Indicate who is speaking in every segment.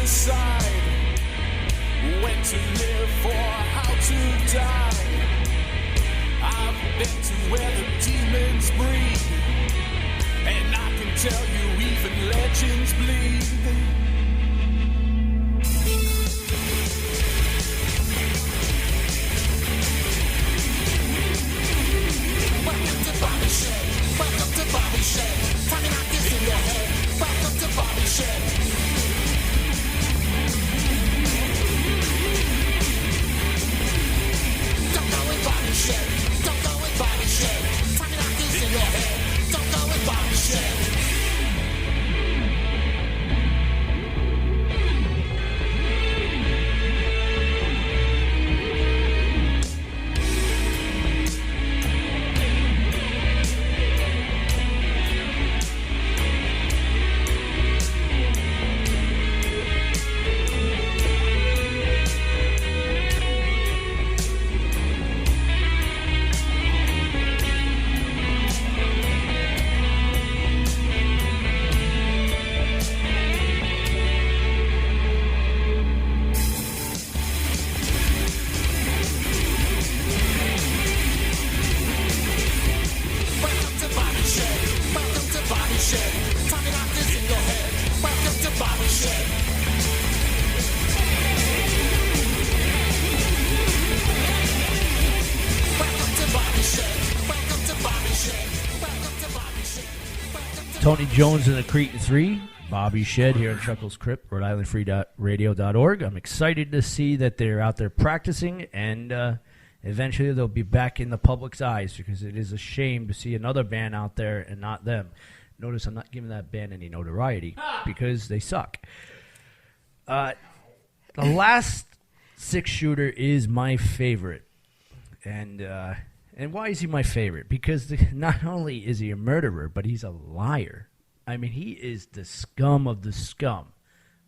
Speaker 1: decide when to live or how to die. I've been to where the demons breed, and I can tell you even legends bleed. Welcome to Bobby Shed. Welcome to Bobby Shed. Tommy knock this in your head. Welcome to Bobby Shed. Don't go with Bobby Shed. Don't go with Bobby Shed. Tommy knock this in your head. Don't go with Bobby Shed.
Speaker 2: Tony Jones and the Cretan 3, Bobby Shed here in Chuckles Crypt, Rhode Island Free.radio.org. I'm excited to see that they're out there practicing, and eventually they'll be back in the public's eyes, because it is a shame to see another band out there and not them. Notice I'm not giving that band any notoriety because they suck. The last six-shooter is my favorite, and why is he my favorite? Because not only is he a murderer, but he's a liar. I mean, he is the scum of the scum.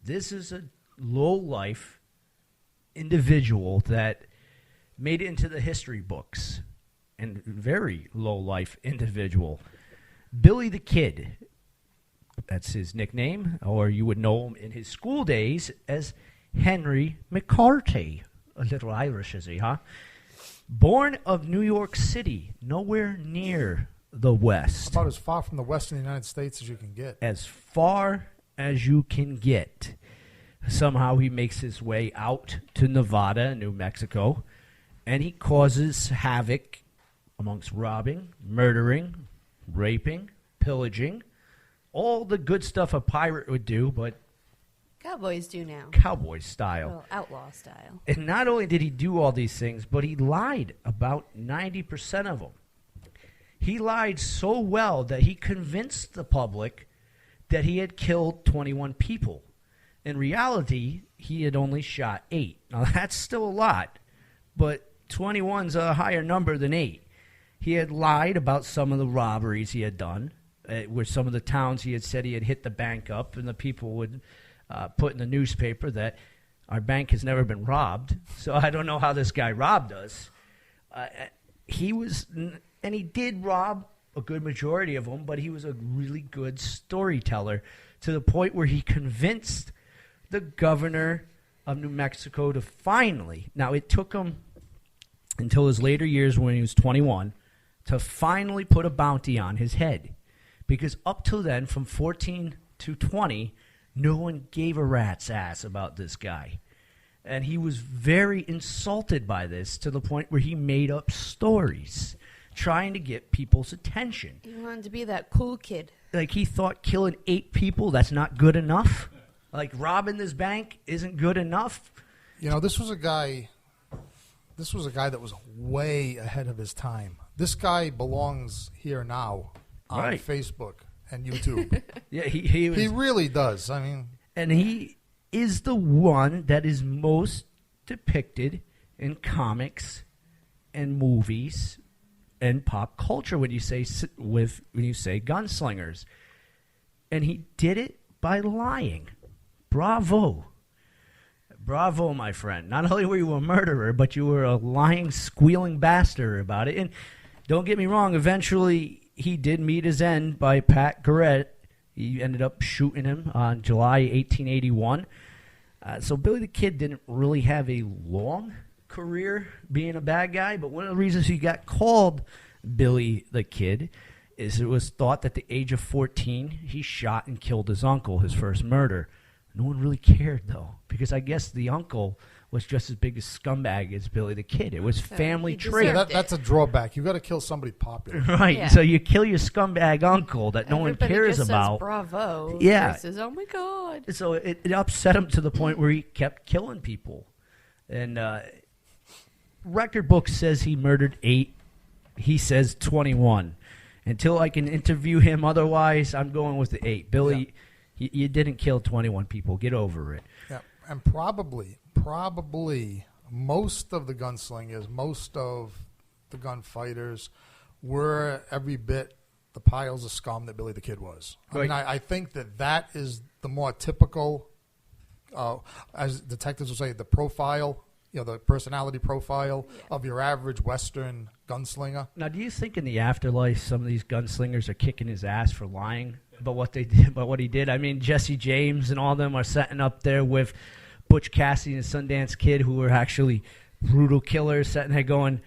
Speaker 2: This is a low-life individual that made it into the history books, and very low-life individual. Billy the Kid, that's his nickname, or you would know him in his school days as Henry McCarty. A little Irish, is he, huh? Born of New York City, nowhere near the West.
Speaker 3: About as far from the West in the United States as you can get.
Speaker 2: As far as you can get. Somehow he makes his way out to Nevada and New Mexico, and he causes havoc amongst robbing, murdering, raping, pillaging, all the good stuff a pirate would do, but
Speaker 4: Cowboys do now.
Speaker 2: Cowboy style.
Speaker 4: Well, outlaw style.
Speaker 2: And not only did he do all these things, but he lied about 90% of them. He lied so well that he convinced the public that he had killed 21 people. In reality, he had only shot 8. Now, that's still a lot, but 21's a higher number than 8. He had lied about some of the robberies he had done, where some of the towns he had said he had hit the bank up, and the people would put in the newspaper that our bank has never been robbed, so I don't know how this guy robbed us. And he did rob a good majority of them, but he was a really good storyteller, to the point where he convinced the governor of New Mexico to finally, now it took him until his later years when he was 21, to finally put a bounty on his head. Because up till then, from 14 to 20, no one gave a rat's ass about this guy. And he was very insulted by this, to the point where he made up stories trying to get people's attention.
Speaker 4: He wanted to be that cool kid.
Speaker 2: Like, he thought killing 8 people, that's not good enough. Like, robbing this bank isn't good enough.
Speaker 3: You know, this was a guy that was way ahead of his time. This guy belongs here now on Facebook and YouTube.
Speaker 2: Yeah, he
Speaker 3: really does. I mean,
Speaker 2: and he is the one that is most depicted in comics and movies and pop culture when you say gunslingers. And he did it by lying. Bravo. Bravo, my friend. Not only were you a murderer, but you were a lying, squealing bastard about it. And don't get me wrong, eventually he did meet his end by Pat Garrett. He ended up shooting him on July 1881. So Billy the Kid didn't really have a long career being a bad guy, but one of the reasons he got called Billy the Kid is it was thought that at the age of 14 he shot and killed his uncle, his first murder. No one really cared, though, because I guess the uncle was just as big a scumbag as Billy the Kid. It was family trait.
Speaker 3: Yeah, that's a drawback. You got to kill somebody popular.
Speaker 2: Right.
Speaker 4: Yeah.
Speaker 2: So you kill your scumbag uncle that no one
Speaker 4: Everybody
Speaker 2: cares
Speaker 4: just
Speaker 2: about.
Speaker 4: Says, bravo.
Speaker 2: Yeah.
Speaker 4: Versus, oh my God.
Speaker 2: So it upset him to the point where he kept killing people. And record book says he murdered 8. He says 21. Until I can interview him otherwise, I'm going with the 8. Billy, you didn't kill 21 people. Get over it.
Speaker 3: Yeah, and probably most of the gunslingers, most of the gunfighters were every bit the piles of scum that Billy the Kid was. I mean, I think that is the more typical, as detectives will say, the profile, the personality profile of your average Western gunslinger.
Speaker 2: Now, do you think in the afterlife some of these gunslingers are kicking his ass for lying about what they did, about what he did? I mean, Jesse James and all them are sitting up there with Butch Cassidy and Sundance Kid, who were actually brutal killers, sitting there going,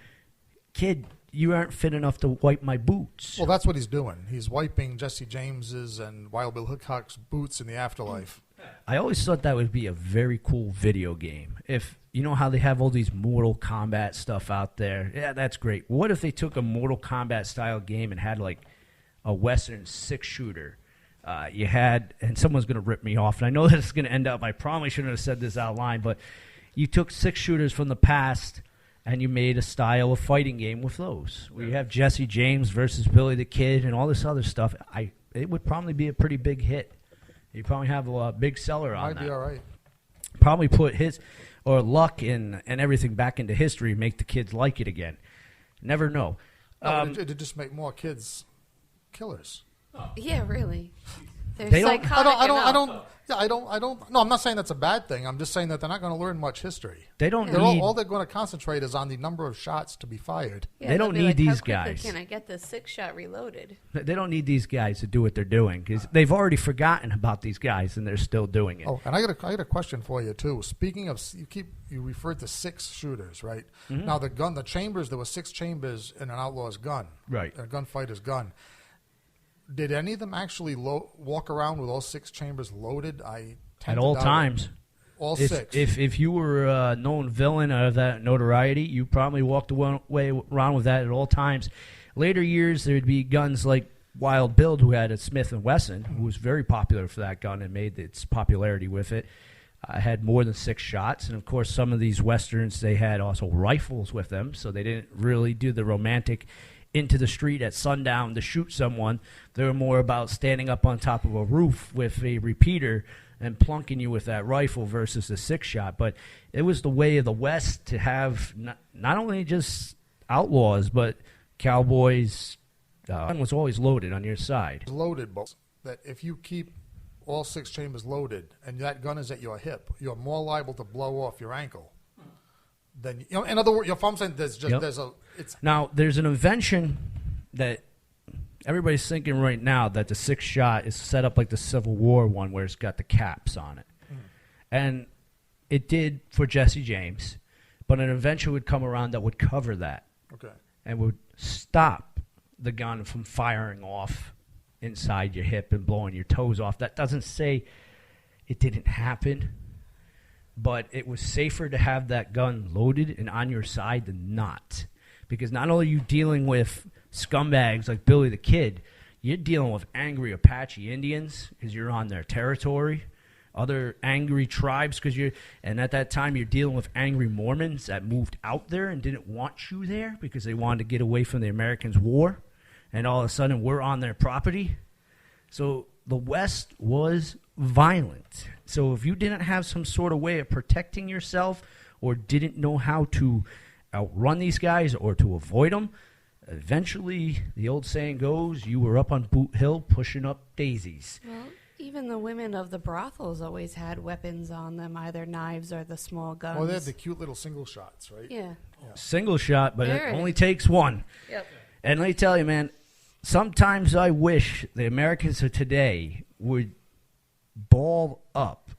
Speaker 2: "Kid, you aren't fit enough to wipe my boots."
Speaker 3: Well, that's what he's doing. He's wiping Jesse James's and Wild Bill Hickok's boots in the afterlife.
Speaker 2: I always thought that would be a very cool video game. If you know how they have all these Mortal Kombat stuff out there, yeah, that's great. What if they took a Mortal Kombat style game and had like a Western 6-shooter? You had, and someone's going to rip me off, and I know that it's going to end up, I probably shouldn't have said this out loud, but you took 6 shooters from the past and you made a style of fighting game with those. Where you have Jesse James versus Billy the Kid and all this other stuff. It would probably be a pretty big hit. You probably have a big seller on that.
Speaker 3: Might be all right.
Speaker 2: Probably put his or luck and everything back into history, make the kids like it again. Never know.
Speaker 3: It'd just make more kids killers.
Speaker 4: Yeah, really. They're
Speaker 2: They don't-
Speaker 4: psychotic
Speaker 3: I don't. No, I'm not saying that's a bad thing. I'm just saying that they're not going to learn much history.
Speaker 2: They don't
Speaker 3: They're
Speaker 2: need.
Speaker 3: all they're going to concentrate is on the number of shots to be fired.
Speaker 4: Yeah,
Speaker 2: They don't
Speaker 4: they'll be
Speaker 2: need
Speaker 4: like,
Speaker 2: these
Speaker 4: how quickly
Speaker 2: guys.
Speaker 4: Can I get the 6-shot reloaded?
Speaker 2: They don't need these guys to do what they're doing because they've already forgotten about these guys and they're still doing it.
Speaker 3: Oh, and I got a question for you too. Speaking of, you referred to 6 shooters, right?
Speaker 2: Mm-hmm.
Speaker 3: Now the chambers, there were 6 chambers in an outlaw's gun,
Speaker 2: Right.
Speaker 3: A gunfighter's gun. Did any of them actually walk around with all 6 chambers loaded?
Speaker 2: At all times.
Speaker 3: All
Speaker 2: If,
Speaker 3: 6.
Speaker 2: if you were a known villain of that notoriety, you probably walked away around with that at all times. Later years, there'd be guns like Wild Bill, who had a Smith & Wesson, who was very popular for that gun and made its popularity with it. Had more than 6 shots. And, of course, some of these Westerns, they had also rifles with them, so they didn't really do the romantic into the street at sundown to shoot someone. They were more about standing up on top of a roof with a repeater and plunking you with that rifle versus a 6-shot. But it was the way of the West to have not only just outlaws, but cowboys. Gun was always loaded on your side.
Speaker 3: Loaded, but that if you keep all 6 chambers loaded and that gun is at your hip, you're more liable to blow off your ankle. Then in other words, if I'm saying
Speaker 2: Now there's an invention that everybody's thinking right now that the 6-shot is set up like the Civil War one where it's got the caps on it. And it did for Jesse James, but an invention would come around that would cover that.
Speaker 3: Okay.
Speaker 2: And would stop the gun from firing off inside your hip and blowing your toes off. That doesn't say it didn't happen, but it was safer to have that gun loaded and on your side than not. Because not only are you dealing with scumbags like Billy the Kid, you're dealing with angry Apache Indians because you're on their territory, other angry tribes and at that time you're dealing with angry Mormons that moved out there and didn't want you there because they wanted to get away from the Americans' war, and all of a sudden we're on their property. So the West was violent. So if you didn't have some sort of way of protecting yourself or didn't know how to outrun these guys or to avoid them, eventually, the old saying goes, you were up on Boot Hill pushing up daisies.
Speaker 4: Well, even the women of the brothels always had weapons on them, either knives or the small guns.
Speaker 3: Oh, they had the cute little single shots, right?
Speaker 4: Yeah.
Speaker 2: Single shot, but
Speaker 4: There
Speaker 2: it
Speaker 4: it
Speaker 2: only
Speaker 4: is.
Speaker 2: takes one.
Speaker 4: Yep.
Speaker 2: And let me tell you, man, sometimes I wish the Americans of today would ball up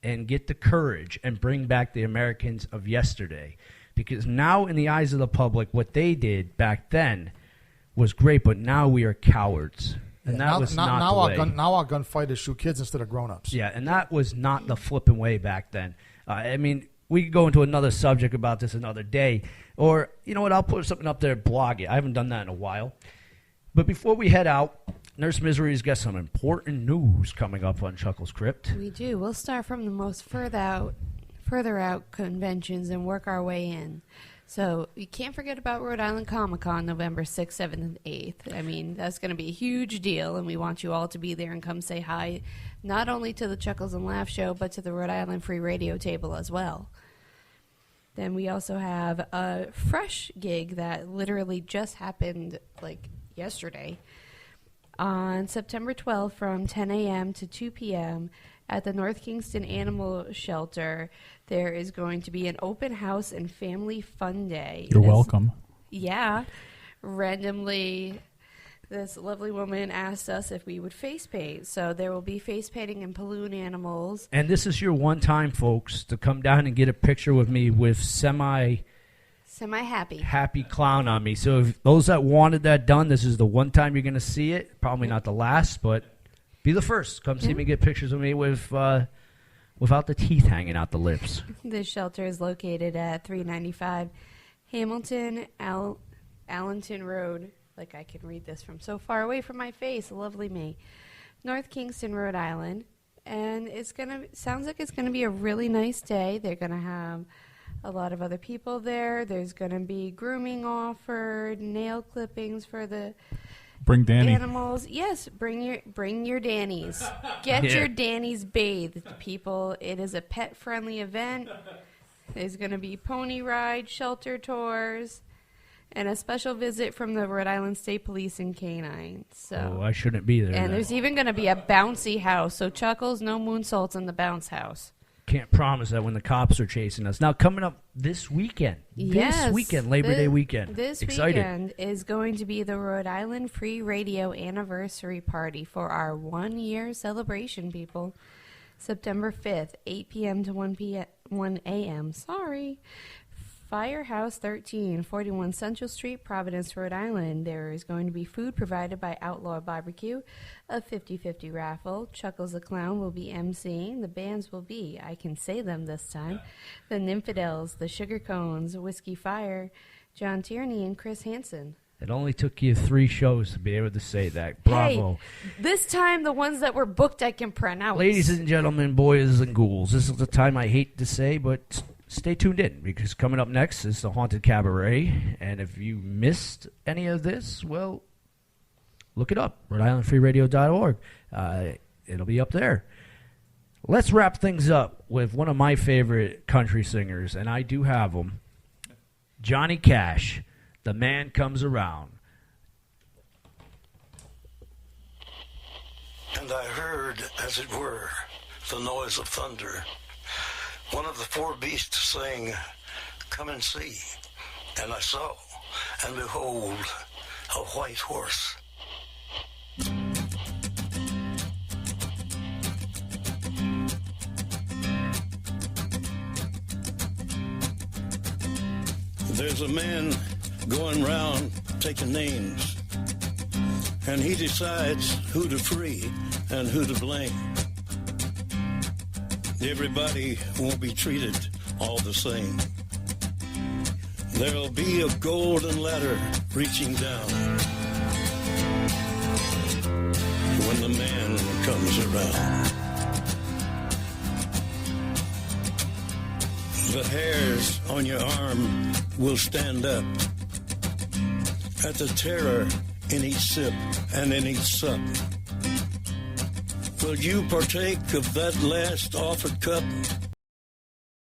Speaker 2: and get the courage and bring back the Americans of yesterday. Because now, in the eyes of the public, what they did back then was great, but now we are cowards. And that was not the way.
Speaker 3: Now our gunfighters shoot kids instead of grown-ups.
Speaker 2: Yeah, and that was not the flipping way back then. I mean, we could go into another subject about this another day. Or, you know what, I'll put something up there, blog it. I haven't done that in a while. But before we head out, Nurse Misery's got some important news coming up on Chuckles Crypt.
Speaker 4: We do. We'll start from the most further out conventions and work our way in. So you can't forget about Rhode Island Comic-Con, November 6th, 7th, and 8th. I mean, that's going to be a huge deal, and we want you all to be there and come say hi, not only to the Chuckles and Laugh show, but to the Rhode Island Free Radio table as well. Then we also have a fresh gig that literally just happened, like, yesterday. On September 12th from 10 a.m. to 2 p.m. at the North Kingston Animal Shelter, there is going to be an open house and family fun day.
Speaker 5: You're welcome.
Speaker 4: Yeah. Randomly, this lovely woman asked us if we would face paint. So there will be face painting and balloon animals.
Speaker 2: And this is your one time, folks, to come down and get a picture with me with semi-happy clown on me. So if those that wanted that done, this is the one time you're going to see it. Probably not the last, but be the first. Come see me get pictures of me with without the teeth hanging out the lips.
Speaker 4: This shelter is located at 395 Hamilton Allenton Road. Like I can read this from so far away from my face. Lovely me. North Kingston, Rhode Island. And sounds like it's gonna be a really nice day. They're gonna have a lot of other people there. There's gonna be grooming offered, nail clippings for the
Speaker 5: Danny.
Speaker 4: Animals. Yes, bring your Dannies. Get your Dannies bathed, people. It is a pet-friendly event. There's going to be pony rides, shelter tours, and a special visit from the Rhode Island State Police and Canine. So,
Speaker 2: I shouldn't be there.
Speaker 4: And there's even going to be a bouncy house. So Chuckles, no moonsaults in the bounce house.
Speaker 2: Can't promise that when the cops are chasing us. Now, coming up this weekend.
Speaker 4: Yes,
Speaker 2: Labor Day weekend.
Speaker 4: This
Speaker 2: Excited.
Speaker 4: weekend is going to be the Rhode Island Free Radio anniversary party for our 1-year celebration, people. September 5th, 8 p.m. to 1 a.m. Firehouse 13, 41 Central Street, Providence, Rhode Island. There is going to be food provided by Outlaw Barbecue, a 50-50 raffle. Chuckles the Klown will be emceeing. The bands will be, I can say them this time, the Nymphadels, the Sugar Cones, Whiskey Fire, John Tierney, and Chris Hansen.
Speaker 2: It only took you 3 shows to be able to say that. Bravo.
Speaker 4: Hey, this time the ones that were booked I can pronounce.
Speaker 2: Ladies and gentlemen, boys and ghouls, this is the time I hate to say, but stay tuned in, because coming up next is the Haunted Cabaret, and if you missed any of this, well, look it up, RhodeIslandFreeRadio.org. It'll be up there. Let's wrap things up with one of my favorite country singers, and I do have him, Johnny Cash, The Man Comes Around.
Speaker 6: And I heard, as it were, the noise of thunder. One of the 4 beasts saying, "Come and see." And I saw, and behold, a white horse. There's a man going round taking names, and he decides who to free and who to blame. Everybody won't be treated all the same. There'll be a golden ladder reaching down when the man comes around. The hairs on your arm will stand up at the terror in each sip and in each sup. Will you partake of that last offered cup